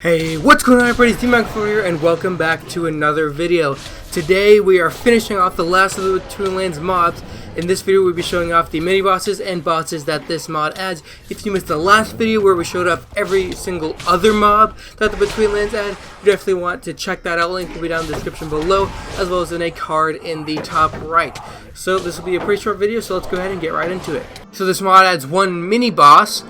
Hey, what's going on everybody, it's D-Mac4 here and welcome back to another video. Today we are finishing off the last of the Betweenlands mobs. In this video we'll be showing off the mini bosses and bosses that this mod adds. If you missed the last video where we showed off every single other mob that the Betweenlands add, you definitely want to check that out. Link will be down in the description below, as well as in a card in the top right. So this will be a pretty short video, so let's go ahead and get right into it. So this mod adds one mini boss,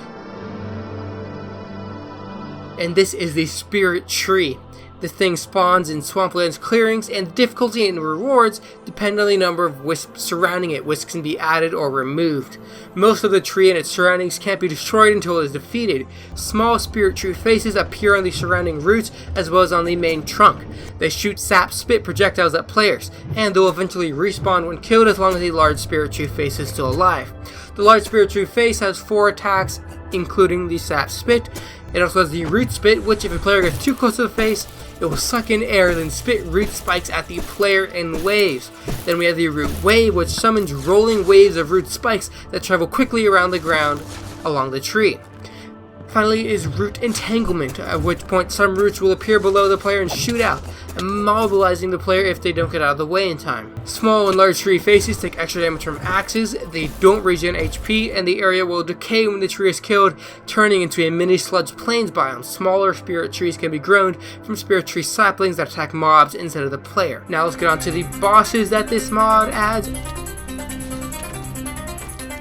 and this is the Spirit Tree. This thing spawns in swamplands clearings, and the difficulty and rewards depend on the number of wisps surrounding it. Wisps can be added or removed. Most of the tree and its surroundings can't be destroyed until it is defeated. Small Spirit Tree faces appear on the surrounding roots as well as on the main trunk. They shoot sap spit projectiles at players, and they'll eventually respawn when killed as long as the large Spirit Tree face is still alive. The large Spirit Tree face has 4 attacks, including the sap spit. It also has the root spit, which if a player gets too close to the face, it will suck in air, then spit root spikes at the player in waves. Then we have the root wave, which summons rolling waves of root spikes that travel quickly around the ground along the tree. Finally is root entanglement, at which point some roots will appear below the player and shoot out, immobilizing the player if they don't get out of the way in time. Small and large tree faces take extra damage from axes, they don't regen HP, and the area will decay when the tree is killed, turning into a mini sludge plains biome. Smaller spirit trees can be grown from spirit tree saplings that attack mobs instead of the player. Now let's get on to the bosses that this mod adds,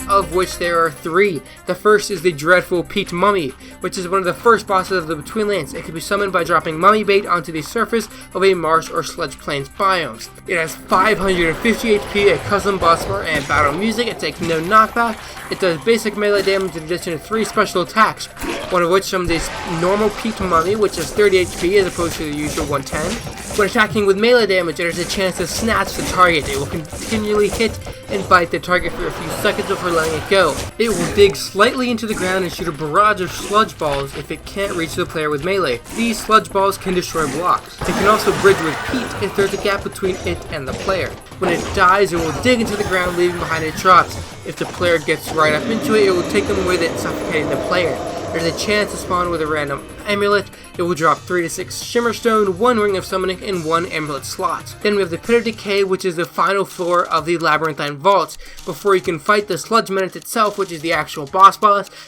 of which there are 3. The first is the dreadful Peat Mummy, which is one of the first bosses of the Betweenlands. It can be summoned by dropping mummy bait onto the surface of a marsh or sludge plains biomes. It has 550 HP, a custom boss bar, and battle music. It takes no knockback. It does basic melee damage in addition to 3 special attacks, one of which summons a normal Peat Mummy, which has 30 HP as opposed to the usual 110. When attacking with melee damage, it has a chance to snatch the target. It will continually hit and bite the target for a few seconds before letting it go. It will dig slightly into the ground and shoot a barrage of sludge balls if it can't reach the player with melee. These sludge balls can destroy blocks. It can also bridge with peat if there's a gap between it and the player. When it dies, it will dig into the ground, leaving behind its drops. If the player gets right up into it, it will take them with it, suffocating the player. There's a chance to spawn with a random amulet. It will drop 3 to 6 shimmer stone, 1 ring of summoning, and 1 amulet slot. Then we have the Pit of Decay, which is the final floor of the labyrinthine vaults. Before you can fight the sludge menace itself, which is the actual boss,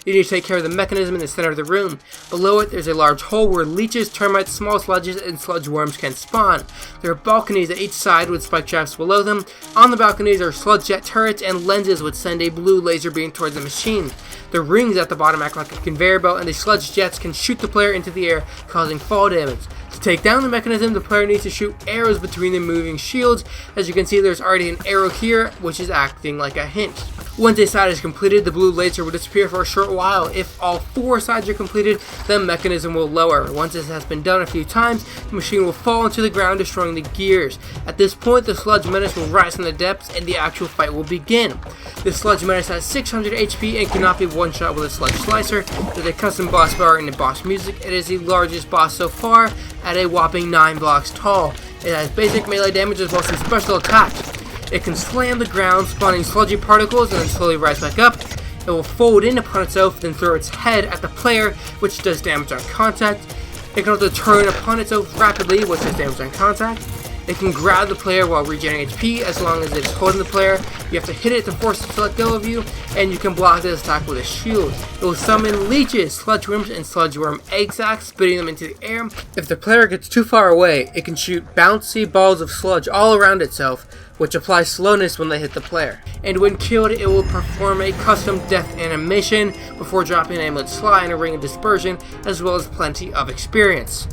you need to take care of the mechanism in the center of the room. Below it, there's a large hole where leeches, termites, small sludges, and sludge worms can spawn. There are balconies at each side with spike traps below them. On the balconies are sludge jet turrets and lenses which send a blue laser beam towards the machine. The rings at the bottom act like a conveyor belt, and the sludge jets can shoot the player into the air, causing fall damage. To take down the mechanism, the player needs to shoot arrows between the moving shields. As you can see, there's already an arrow here, which is acting like a hint. Once a side is completed, the blue laser will disappear for a short while. If all 4 sides are completed, the mechanism will lower. Once this has been done a few times, the machine will fall into the ground, destroying the gears. At this point, the sludge menace will rise from the depths, and the actual fight will begin. The sludge menace has 600 HP and cannot be one-shot with a sludge slicer. There's a custom boss bar and the boss music. It is the largest boss so far, at a whopping 9 blocks tall. It has basic melee damage as well as some special attacks. It can slam the ground, spawning sludgy particles, and then slowly rise back up. It will fold in upon itself, then throw its head at the player, which does damage on contact. It can also turn upon itself rapidly, which does damage on contact. It can grab the player while regenerating HP as long as it's holding the player. You have to hit it to force it to let go of you, and you can block this attack with a shield. It will summon leeches, sludge worms, and sludge worm egg sacs, spitting them into the air. If the player gets too far away, it can shoot bouncy balls of sludge all around itself, which applies slowness when they hit the player. And when killed, it will perform a custom death animation before dropping an amulet slot and a ring of dispersion, as well as plenty of experience.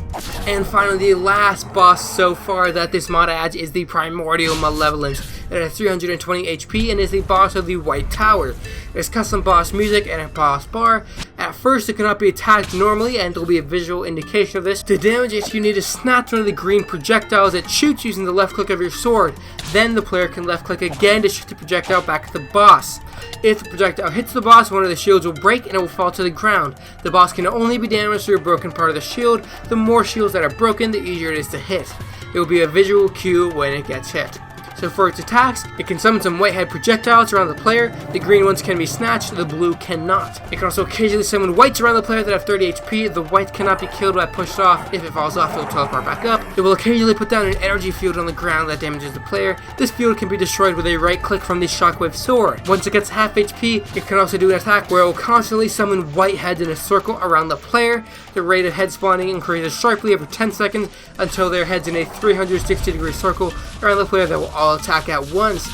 And finally, the last boss so far that this mod adds is the Primordial Malevolence. It has 320 HP and is the boss of the White Tower. There's custom boss music and a boss bar. At first, it cannot be attacked normally, and there will be a visual indication of this. To damage it, you need to snatch one of the green projectiles that shoots using the left click of your sword. Then the player can left click again to shoot the projectile back at the boss. If the projectile hits the boss, one of the shields will break and it will fall to the ground. The boss can only be damaged through a broken part of the shield. The more shields that are broken, the easier it is to hit. It will be a visual cue when it gets hit. So for its attacks, it can summon some white-head projectiles around the player. The green ones can be snatched, the blue cannot. It can also occasionally summon whites around the player that have 30 HP. The white cannot be killed by pushed off. If it falls off, it will teleport back up. It will occasionally put down an energy field on the ground that damages the player. This field can be destroyed with a right click from the shockwave sword. Once it gets half HP, it can also do an attack where it will constantly summon white heads in a circle around the player. The rate of head spawning increases sharply every 10 seconds until their heads in a 360-degree circle around the player that will all attack at once.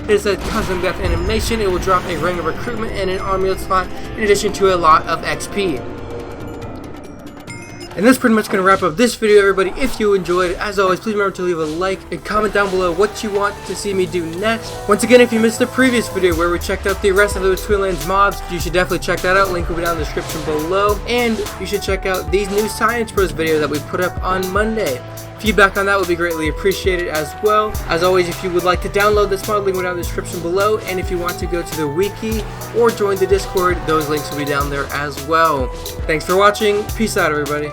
It is a custom death animation. It will drop a ring of recruitment and an amulet slot in addition to a lot of XP. And that's pretty much going to wrap up this video, everybody. If you enjoyed, as always, please remember to leave a like and comment down below what you want to see me do next. Once again, if you missed the previous video where we checked out the rest of the Betweenlands mobs, you should definitely check that out. Link will be down in the description below. And you should check out these new Science Bros video that we put up on Monday. Feedback on that would be greatly appreciated as well. As always, if you would like to download this mod, link will be down in the description below. And if you want to go to the wiki or join the Discord, those links will be down there as well. Thanks for watching. Peace out, everybody.